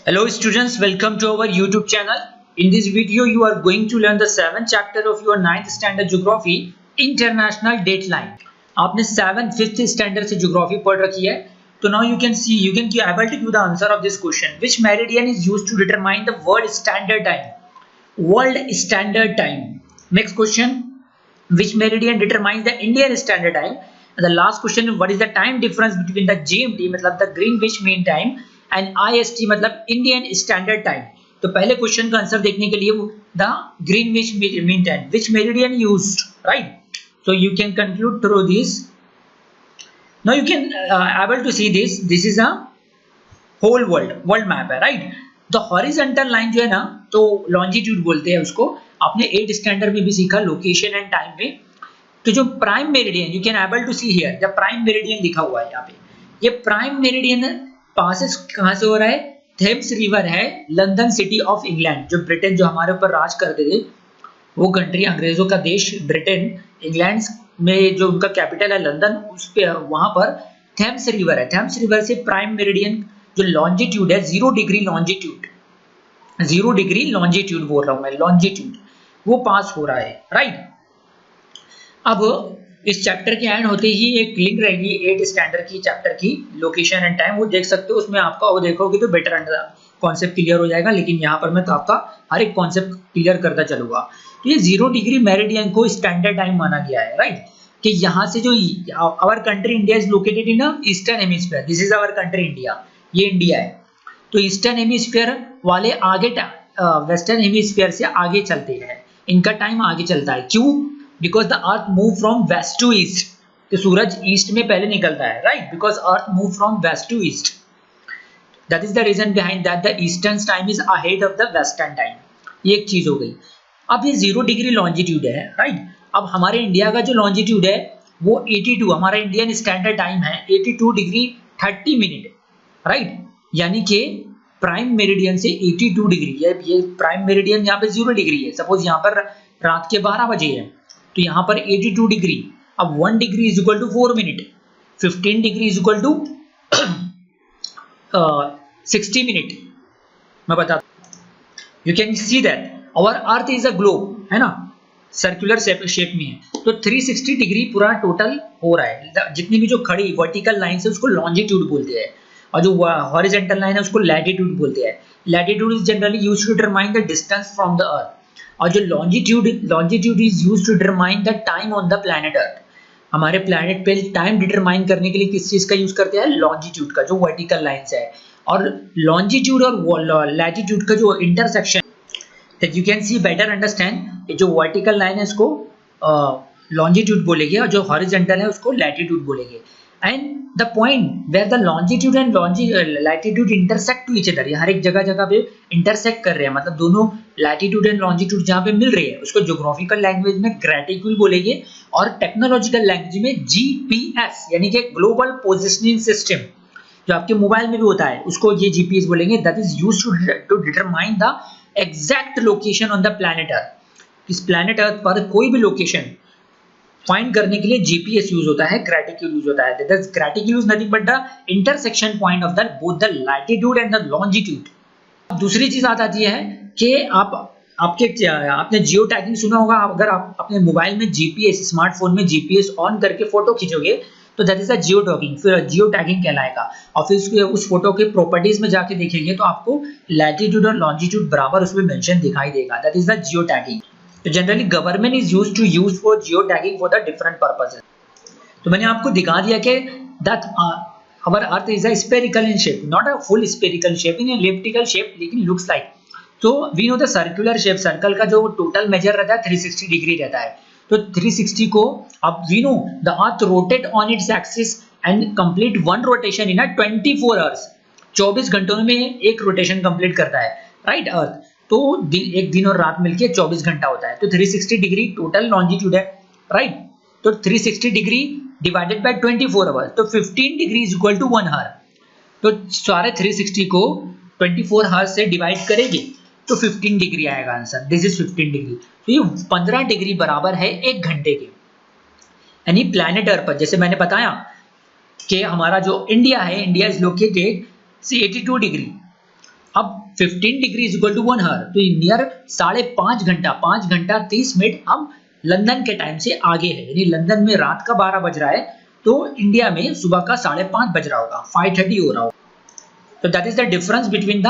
Hello students, welcome to our YouTube channel. In this video you are going to learn the 7th chapter of your 9th standard geography, International Dateline. आपने 7th 5th standard से geography पढ़ रखी है, तो now you can be able to give the answer of this question. Which meridian is used to determine the world standard time? World standard time. Next question, which meridian determines the Indian standard time? And the last question, what is the time difference between the GMT मतलब the Greenwich Mean Time and IST मतलब Indian standard time. तो पहले question का answer देखने के लिए the Greenwich Mean Time which meridian used, right? So you can conclude through this. Now you can able to see this is a whole world map है, right? The horizontal line जो है ना, तो longitude बोलते हैं उसको। आपने 8th standard में भी सीखा लोकेशन एंड टाइम में। तो जो prime meridian, you can able to see here the prime meridian लिखा हुआ है यहाँ पे। ये प्राइम मेरिडियन पासेस कहां से हो रहा है? थेम्स रिवर है, लंदन सिटी ऑफ इंग्लैंड। जो ब्रिटेन जो हमारे ऊपर राज करते थे, वो कंट्री, अंग्रेजों का देश ब्रिटेन, इंग्लैंड में जो उनका कैपिटल है लंदन, उस पे वहां पर थेम्स रिवर है। थेम्स रिवर से प्राइम मेरिडियन जो लॉन्जिट्यूड है 0 डिग्री लॉन्जिट्यूड, 0 डिग्री लॉन्जिट्यूड बोल रहा हूं मैं, लॉन्जिट्यूड वो पास हो रहा है, राइट? अब इस चैप्टर के एंड होते ही एक लिंक रहेगी 8th स्टैंडर्ड की चैप्टर की, लोकेशन एंड टाइम, वो देख सकते हो। उसमें आपका वो देखोगे तो बेटर कॉन्सेप्ट क्लियर हो जाएगा, लेकिन यहाँ पर मैं तो आपका हर एक कॉन्सेप्ट क्लियर करता चलूंगा। तो ये 0 डिग्री मेरिडियन को स्टैंडर्ड टाइम माना गया है, राइट? कि यहाँ से जो our country India is located in eastern hemisphere, this is our country India, ये इंडिया है। तो ईस्टर्न हेमिस्फीयर वाले आगे वेस्टर्न हेमिस्फीयर से आगे चलते हैं, इनका टाइम आगे चलता है। क्यों? Because the earth move from west to east, तो सूरज ईस्ट में पहले निकलता है, right? Because earth move from west to east, that is the reason behind that the eastern time is ahead of the western time. ये एक चीज हो गई। अब ये 0 डिग्री लॉन्जिट्यूड है, राइट? अब हमारे इंडिया का जो लॉन्जिट्यूड है वो 82, हमारा इंडियन स्टैंडर्ड टाइम है 82 डिग्री 30 मिनट, राइट? यानी कि प्राइम मेरिडियन से 82 डिग्री, ये प्राइम मेरिडियन यहाँ पे 0 डिग्री है। सपोज यहाँ पर रात के 12 बजे है, तो यहाँ पर 82 डिग्री। अब 1 degree is equal to 4 minute, 15 degree is equal to 60 minute. मैं बताता हूँ, you can see that our earth is a globe, है ना, सर्कुलर शेप में है। तो 360 डिग्री पूरा टोटल हो रहा है। जितनी भी जो खड़ी वर्टिकल लाइन है उसको लॉन्जिट्यूड बोलते हैं, और जो हॉरिजॉन्टल लाइन है उसको लैटिट्यूड बोलते हैं। Latitude is generally used to determine the distance from the earth, और जो longitude is used to determine the time on the planet earth. हमारे प्लैनेट पे टाइम डिटरमाइन करने के लिए किस चीज का यूज करते हैं? लॉन्जिट्यूड का, जो वर्टिकल लाइंस है। और लॉन्जिट्यूड और लैटिट्यूड का जो intersection, that you can C better understand, जो वर्टिकल लाइन है इसको लॉन्जिट्यूड बोलेंगे, और जो हॉरिजॉन्टल है उसको लैटिट्यूड बोलेंगे। And the point where the longitude and latitude intersect to each other, ये हर एक जगह पे इंटरसेक्ट कर रहे हैं, मतलब दोनों लैटिट्यूड एंड लॉन्जिट्यूड जहाँ पे मिल रही है उसको ज्योग्राफिकल लैंग्वेज में ग्रेटिट्यूड बोलेंगे, और टेक्नोलॉजिकल लैंग्वेज में GPS यानी कि ग्लोबल पोजिशनिंग सिस्टम, जो आपके मोबाइल में भी होता है, उसको ये GPS बोलेंगे। That is used to determine the exact location on the planet earth. इस प्लैनेट अर्थ पर कोई भी लोकेशन फाइंड करने के लिए GPS यूज होता है, ग्रेटिट्यूड यूज होता है। That is gratitude is nothing but the intersection point of the both the latitude and the longitude. दूसरी चीज आ जाती है कि आपने जियो टैगिंग सुना होगा। अगर आप अपने मोबाइल में GPS, स्मार्टफोन में GPS ऑन करके फोटो खींचोगे तो that is a geo tagging, फिर जियो टैगिंग कहलाएगा। और फिर उस फोटो के प्रॉपर्टीज में जाके देखेंगे तो आपको लैटिट्यूड और लॉन्जिट्यूड बराबर उसमें मेंशन दिखाई देगा। That is the geo tagging. तो generally government is used to use for geo tagging for the different purposes. तो मैंने आपको दिखा दिया कि that our earth is a spherical in shape, not a full spherical shape, in elliptical shape, लेकिन looks like. तो we know the circular shape, circle का जो टोटल मेजर रहता है 360 डिग्री रहता है। तो 360 को अब we know the earth rotate on its axis and complete one rotation in 24 hours, 24 घंटों में एक रोटेशन कंप्लीट करता है, राइट? अर्थ तो एक दिन और रात मिलके 24 घंटा होता है। तो 360 डिग्री टोटल लॉन्जिट्यूड है, राइट? तो 360 डिग्री डिवाइडेड बाय 24 आवर्स, तो 15 degree is equal to 1 hour. तो सारे 360 को 24 आवर्स से डिवाइड करेंगे तो 15 डिग्री आएगा आंसर। This is 15 degree. तो ये 15 डिग्री बराबर है 1 घंटे के। यानी प्लैनेट अर्थ पर, जैसे मैंने बताया कि हमारा जो इंडिया है, इंडिया इज लोकेटेड 82 डिग्री। अब 15 degree is equal to 1 hour, तो नियर 5.5 घंटा, 5 घंटा 30 मिनट हम लंदन के टाइम से आगे है। यानी लंदन में रात का 12 बज रहा है तो इंडिया में सुबह का 5:30 बज रहा होगा, 5:30 हो रहा होगा। तो that is the difference between the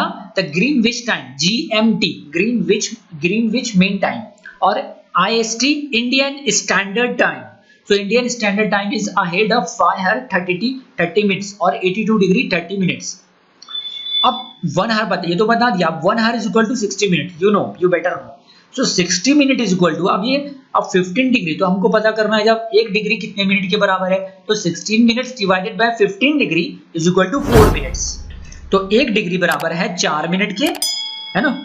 Greenwich time, GMT Greenwich Mean time, और IST Indian standard time. So Indian Standard Time is ahead of 5 hour 30 minutes और 82 डिग्री 30 मिनट्स। अब 1 आवर बताइए, तो बता दिया 1 hour is equal to 60 minute, you better know. So 60 minute is equal to, अब 15 degree, तो हमको पता करना है जब 1 डिग्री कितने मिनट के बराबर है, तो 16 minutes divided by 15 degree is equal to 4 minutes. तो 1 डिग्री बराबर है 4 मिनट के, है ना।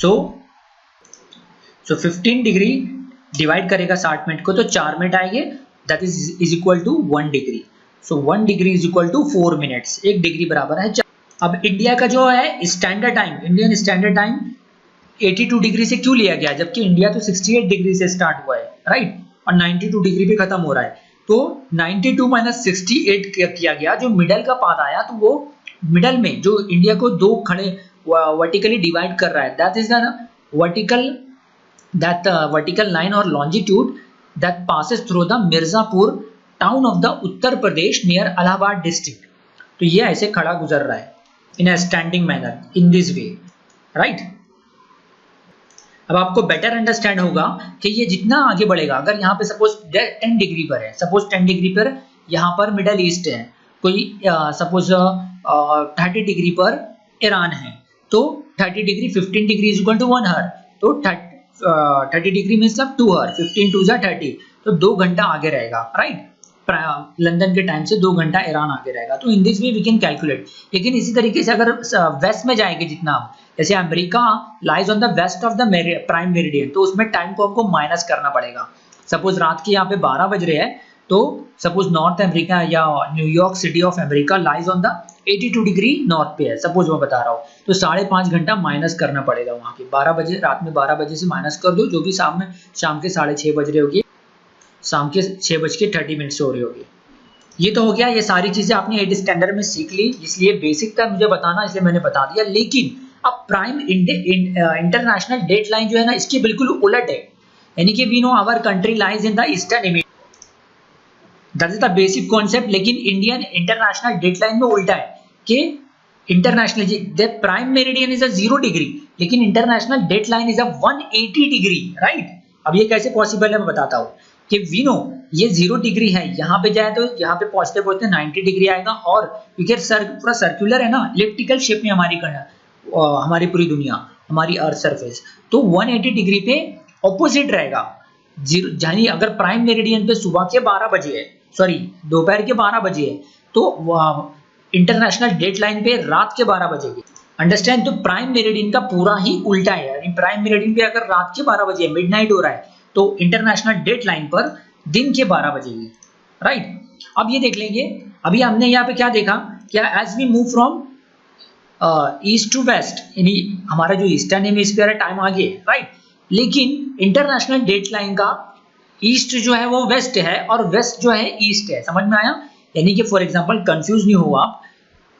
सो 15 डिग्री डिवाइड करेगा 60 मिनट को तो 4 मिनट आएंगे, that is equal to 1 degree. So 1 degree is equal to 4 minutes, 1 degree बराबर है 4। अब इंडिया का जो है standard time, Indian standard time 82 degree से क्यों लिया गया, जबकि इंडिया तो 68 डिग्री से स्टार्ट हुआ है, राइट, और 92 डिग्री पे खत्म हो रहा है। तो 92 माइनस 68 किया गया, जो मिडल का पाथ आया तो वो मिडल में जो इंडिया को दो खड़े वर्टिकली डिवाइड कर रहा है, that is the vertical line or longitude that passes through the Mirzapur town of the Uttar Pradesh near Allahabad district। तो ये ऐसे खड़ा गुजर रहा है in a standing manner in this way, right। अब आपको बेटर अंडरस्टैंड होगा कि ये जितना आगे बढ़ेगा, अगर यहाँ पे सपोज 10 डिग्री पर है, सपोज 10 डिग्री पर यहाँ पर मिडल ईस्ट है, कोई सपोज 30 डिग्री पर ईरान है, तो 30 degree 15 degree is equal to 1 hour, तो 30 डिग्री मीन्स 2 आवर, 15 टू 30, तो 2 घंटा आगे रहेगा, राइट। लंदन के टाइम से 2 घंटा ईरान आगे रहेगा। तो in this way we can calculate. लेकिन इसी तरीके से अगर वेस्ट में जाएंगे जितना, जैसे America lies on the west of the prime meridian, तो उसमें टाइम को हमको माइनस करना पड़ेगा। सपोज रात के यहाँ पे 12 बज रहे हैं, तो सपोज नॉर्थ अमेरिका या New York city of America lies on the 82 degree north पे है, सपोज मैं बता रहा हूँ, तो 5.5 घंटा माइनस करना पड़ेगा वहां के 12 बजे, रात में 12 बजे से माइनस कर दो, जो भी शाम के 6:30 बज रहे होगी, शाम के 6:30 से हो रही होगी। ये तो हो गया, ये सारी चीजें आपने 8 स्टैंडर्ड में सीख ली, इसलिए बेसिक था मुझे बताना, इसलिए मैंने बता दिया। लेकिन अब प्राइम इंटरनेशनल डेट लाइन जो है ना, इसकी बिल्कुल उलट है, यानी कि we know our country lies in the eastern hemisphere, that is the basic concept. लेकिन इंडियन इंटरनेशनल डेट लाइन में उल्टा है कि international the prime meridian is 0 degree, लेकिन international date line is 180 degree, right. अब ये कैसे पॉसिबल है मैं बताता हूँ कि वी नो ये 0 डिग्री है, यहाँ पे जाए तो यहाँ पे पहुंचते पहुंचते 90 डिग्री आएगा, और क्योंकि पूरा सर्कुलर है ना, इलिप्टिकल शेप में हमारी पूरी दुनिया, हमारी अर्थ सरफेस, तो 180 डिग्री पे ऑपोजिट रहेगा। यानी अगर प्राइम मेरिडियन पे सुबह के 12 बजे है, सॉरी दोपहर के 12 बजे है, तो इंटरनेशनल डेट लाइन पे रात के 12 बजे की, अंडरस्टैंड। तो प्राइम मेरिडियन का पूरा ही उल्टा है, यानी प्राइम मेरिडियन पे अगर रात के 12 बजे मिडनाइट हो रहा है, तो इंटरनेशनल डेट लाइन पर दिन के 12 बजे की, राइट। अब ये देख लेंगे, अभी हमने यहाँ पे क्या देखा, क्या as we move from east to west, यानी हमारा जो ईस्टर्न हेमिस्फीयर है टाइम आगे, राइट। लेकिन इंटरनेशनल डेट लाइन का ईस्ट जो है वो वेस्ट है और वेस्ट जो है ईस्ट है, समझ में आया। यानी कि फॉर एग्जांपल कंफ्यूज नहीं हो आप,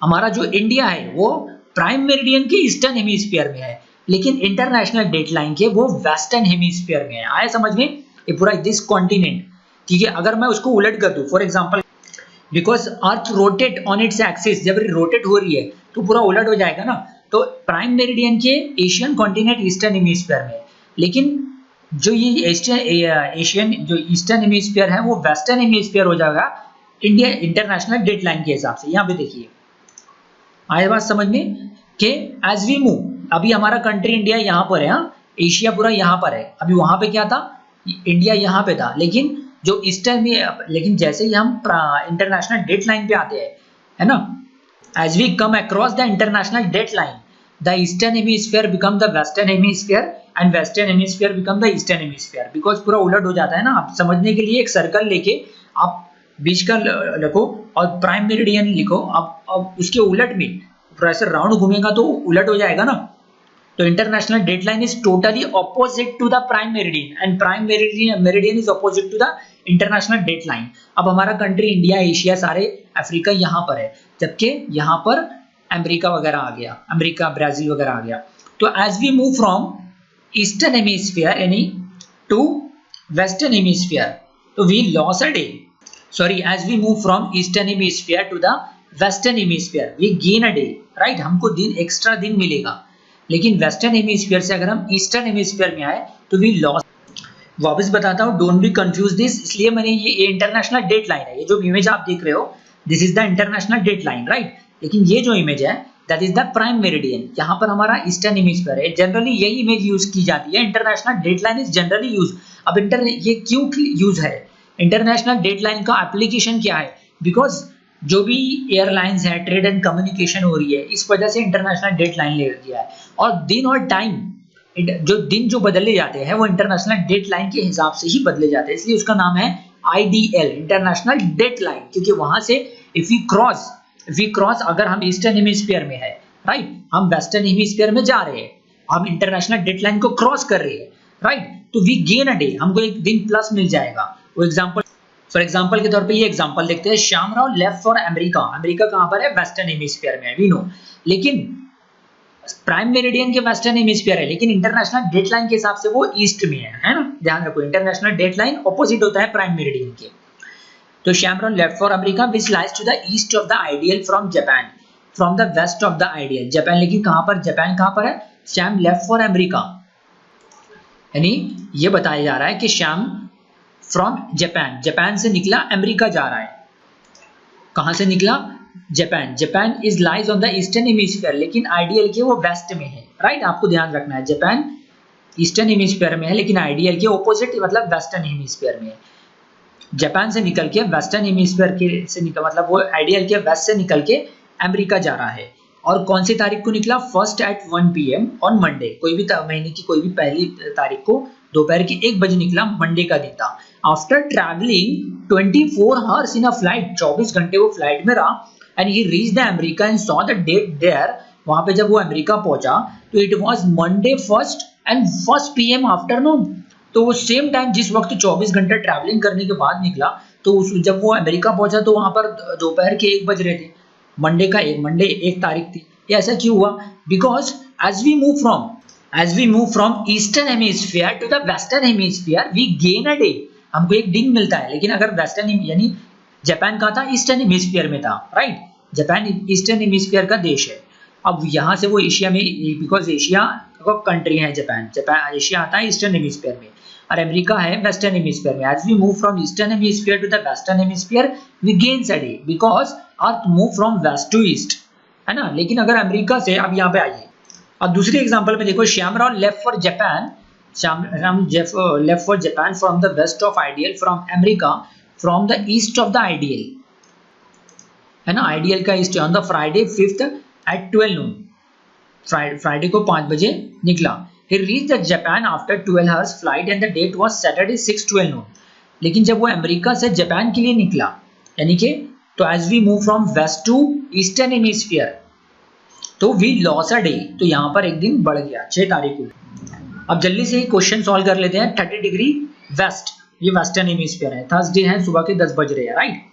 हमारा जो इंडिया है वो प्राइम मेरिडियन के ईस्टर्न हेमिस्फीयर में है, लेकिन इंटरनेशनल डेट लाइन के वो वेस्टर्न हेमिस्फीयर में है। आया समझ में, ये पूरा दिस कॉन्टिनेंट, ठीक है। अगर मैं उसको उलट कर दूं, for example because earth rotate on its axis, जब रोटेट हो रही है तो पूरा उलट हो जाएगा ना, तो प्राइम मेरिडियन के एशियन कॉन्टिनेंट ईस्टर्न हेमिस्फीयर में, लेकिन जो ये एशियन जो ईस्टर्न हेमिस्फीयर है वो वेस्टर्न हेमिस्फीयर हो जाएगा इंडिया इंटरनेशनल डेट लाइन के हिसाब से। यहाँ पे देखिए, आए बात समझ में कि एज वी मूव, अभी हमारा कंट्री इंडिया यहाँ पर है, एशिया पूरा यहाँ पर है, अभी वहां पे क्या था, इंडिया यहाँ पे था, लेकिन जो ईस्टर्न में, लेकिन जैसे ही हम इंटरनेशनल डेट लाइन पे आते हैं, है ना, as we come across the international date line, the eastern hemisphere become the western hemisphere and western hemisphere become the eastern hemisphere, because पूरा उलट हो जाता है ना। आप समझने के लिए एक सर्कल लेके आप बीच का लिखो और प्राइम मेरिडियन लिखो, अब उसके उलट में पूरा ऐसे राउंड घूमेगा तो उलट हो जाएगा ना। तो international date line is totally opposite to the prime meridian and prime meridian is opposite to the international date line. अब हमारा कंट्री इंडिया, एशिया, सारे अफ्रीका यहाँ पर है, जबकि यहाँ पर अमेरिका वगैरह आ गया, अमेरिका ब्राजील वगैरह आ गया। तो as we move from eastern hemisphere यानी टू वेस्टर्न हेमिस्फीयर, तो we loss a day, sorry as we move from eastern hemisphere to the western hemisphere we gain a day, right, हमको दिन extra दिन मिलेगा। लेकिन वेस्टर्न हेमिस्फीयर से अगर हम ईस्टर्न हेमिस्फीयर में आए तो वी लॉस। वापस बताता हूँ, डोंट बी कंफ्यूज दिस, इसलिए मैंने ये इंटरनेशनल डेट लाइन है, ये जो इमेज आप देख रहे हो this is the international date line, right. लेकिन ये जो इमेज है that is the prime meridian, यहाँ पर हमारा ईस्टर्न हेमिस्फीयर है। जनरली यही इमेज यूज की जाती है, international date line is generally use. अब ये क्यों यूज है, इंटरनेशनल डेट लाइन का एप्लीकेशन क्या है, बिकॉज जो भी एयरलाइंस है, ट्रेड एंड कम्युनिकेशन हो रही है, इस वजह से इंटरनेशनल डेट लाइन ले दिया है। और दिन और टाइम, जो दिन जो बदले जाते हैं वो इंटरनेशनल डेट लाइन के हिसाब से ही बदले जाते हैं, इसलिए उसका नाम है IDL, इंटरनेशनल डेट लाइन। क्योंकि वहां से इफ वी क्रॉस अगर हम ईस्टर्न हेमिस्फीयर में है, राइट, हम वेस्टर्न हेमिस्फीयर में जा रहे हैं, हम इंटरनेशनल डेट लाइन को क्रॉस कर रहे हैं, राइट, तो वी गेन अ डे, हमको एक दिन प्लस मिल जाएगा। वो एग्जांपल, फॉर एग्जांपल के तौर पे ये एग्जांपल देखते हैं, Shyamrao left for America, America कहां पर है, वेस्टर्न हेमिस्फीयर में है, वी नो, लेकिन प्राइम मेरिडियन के वेस्टर्न हेमिस्फीयर है, लेकिन इंटरनेशनल डेट लाइन के हिसाब से वो ईस्ट में है ना, ध्यान रखो, इंटरनेशनल डेट लाइन ऑपोजिट होता है प्राइम मेरिडियन के। तो Shyamrao left for America which lies to the east of the ideal from Japan, from the west of the ideal, Japan, लेकिन कहां पर, जापान कहां पर है, श्याम लेफ्ट फॉर अमेरिका, यानी ये बताया जा रहा है कि श्याम फ्रॉम जापान, जापान से निकला अमेरिका जा रहा है। कहां से निकला, Japan, Japan is lies on the eastern hemisphere, लेकिन आइडियल के वो वेस्ट में है, राइट, आपको ध्यान रखना है, जापान ईस्टर्न हेमिस्फीयर में है लेकिन आइडियल के ऑपोजिट मतलब वेस्टर्न हेमिस्फीयर में है। जापान से निकल के वेस्टर्न हेमिस्फीयर के से निकल मतलब वो आइडियल के वेस्ट से निकल के अमेरिका जा रहा है। और कौन सी तारीख को निकला, first at 1 PM on Monday, कोई भी महीने की कोई भी पहली तारीख को दोपहर के 1 बजे निकला, मंडे का दिन था। After travelling 24 hours in a flight, 24 घंटे वो फ्लाइट में रहा, and he reached the America and saw the date there, वहां पे जब वो अमेरिका पहुंचा तो it was Monday 1st and 1 PM afternoon, तो वो सेम टाइम जिस वक्त 24 घंटे ट्रैवलिंग करने के बाद निकला, तो जब वो अमेरिका पहुंचा तो वहां पर दोपहर के 1 बज रहे थे, मंडे 1 तारीख थी। ये ऐसा क्यों हुआ, because as we move from eastern hemisphere to the western hemisphere we gain a day, हमको एक दिन मिलता है। लेकिन अगर वेस्टर्न यानी जापान का था, ईस्टर्न हेमिस्फीयर में था, राइट, जापान ईस्टर्न हेमिस्फीयर का देश है। अब यहाँ से वो एशिया में, बिकॉज एशिया का कंट्री है जापान, एशिया आता है ईस्टर्न हेमिस्फीयर में और अमेरिका है वेस्टर्न हेमिस्फीयर में। As we move from eastern hemisphere to the western hemisphere we gains a day, because earth move from west to east, है ना। लेकिन अगर अमेरिका से, अब यहाँ पे आइए, अब दूसरे एग्जांपल में देखो, Shyamrao left for Japan, left for Japan from the west of ideal, from America from the east of the ideal, है ना, आइडियल का east, on the Friday 5th at 12 noon, Friday को 5 बजे निकला। He reached the Japan after 12 hours flight and the date was Saturday 6/12 noon, लेकिन जब वो America से जापान के लिए निकला, यानी कि तो as we move from west to eastern hemisphere तो वी लॉस अ डे, तो यहाँ पर एक दिन बढ़ गया 6 तारीख को। अब जल्दी से क्वेश्चन सॉल्व कर लेते हैं। 30 डिग्री वेस्ट, ये वेस्टर्न हेमिस्फीयर है, थर्सडे है, सुबह के 10 बज रहे हैं, राइट।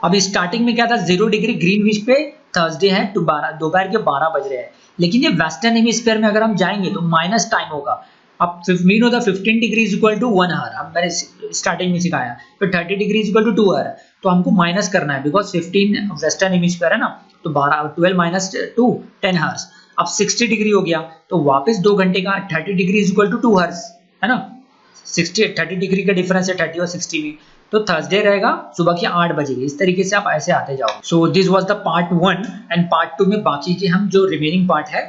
अब स्टार्टिंग में क्या था, 0 डिग्री ग्रीनविच पे थर्सडे है, तो दोपहर के 12 बज रहे हैं। लेकिन ये वेस्टर्न हेमिस्फीयर में अगर हम जाएंगे तो माइनस टाइम होगा। अब मीन होता 15 degree is equal to 1 hour, अब मैंने स्टार्टिंग में सिखाया। तो 30 degree is equal to 2 hour, तो हमको माइनस करना है, बिकॉज 15 वेस्टर्न हेमिस्फीयर है ना, तो 12 माइनस 2 10 आवर्स। अब 60 डिग्री हो गया, तो वापस 2 घंटे का 30 degree is equal to 2 hours, है ना। 30 डिग्री का डिफरेंस है 30 और 60 में, तो थर्सडे रहेगा सुबह के 8 बजे। इस तरीके से आप ऐसे आते जाओ। So this was the part 1 and part 2 में बाकी के हम जो रिमेनिंग पार्ट है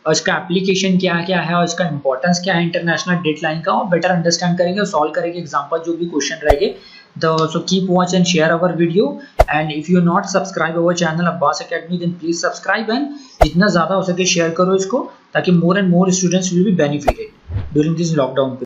और इसका एप्लीकेशन क्या क्या है और इसका इंपॉर्टेंस क्या है इंटरनेशनल डेडलाइन का, और बेटर अंडरस्टैंड करेंगे और सॉल्व करेंगे एग्जांपल जो भी क्वेश्चन रहेंगे। So keep watch and share our video, and if you not subscribe our channel Abbas Academy then please subscribe, and जितना ज़्यादा हो सके शेयर करो इसको, ताकि more and more students will be benefited during this lockdown period.